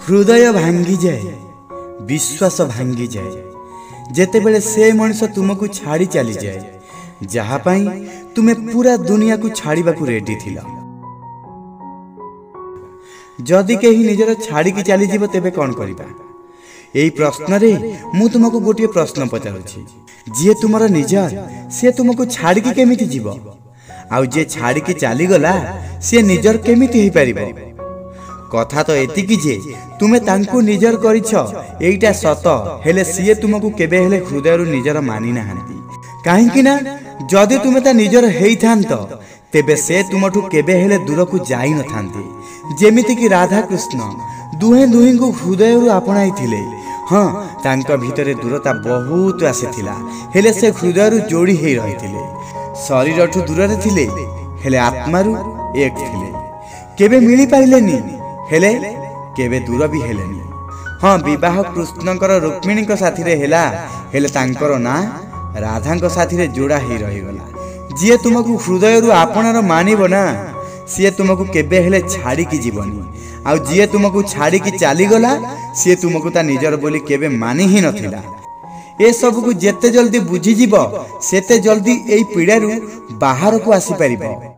हृदय भांगी जाए, विश्वास भांगी जाए जेतेबेले से मनुष्य तुमको छाड़ी चली जाए जहाँ पाई तुमे पूरा दुनिया को छाड़ीबा को रेडी थिला। जदि केही निजर छाड़ी की चली जीव तेबे कौन करिबा? एई प्रश्न रे मु तुमको गोटे प्रश्न पचारुछि। जे तुमर निजर से तुमको छाड़ी की केमिति जीव? आउ जे छाड़ी की चली गला से निजर केमिति ही परिबो? कथा तो एतिकी जे तुमे तांको निजर करिछ एइटा सत, हेले सिए तुमको केबे हेले हृदयरु निजर मानि नाहंती। काहेकि ना जदि तुमे ता निजर हेई थांत तेबे से तुमठु केबे हेले दूर को जाई न थांती। जेमिति कि राधा कृष्ण दुहे दुही को हृदयरु आपणाई थिले। हाँ, तांका भितरे दूरता बहुत आसीथिला, हेले से हृदयरु जोड़ी हेई रहिथिले। शरीरठु दूर रे थिले हेले आत्मारु एक थिले। केबे मिली पाइलेनी हेले केबे दूर भी हेलेनी। हाँ, विवाह कृष्णकर रुक्मिणी साथी रे हेला, हेले तांकर ना राधा साथी रे जोड़ा ही रहीगला। जी तुमको हृदय आपणार मानिब ना सी तुमको केबे हेले छाड़ी की जीवनी। आउ जी तुमको छाड़ी की चली गला सी तुमको ता निजर बोली केबे मानि ही नथिला। ए सब को जेते जल्दी बुझी जीव सेते जल्दी एई पीड़ारू बाहर को आसी परिबो।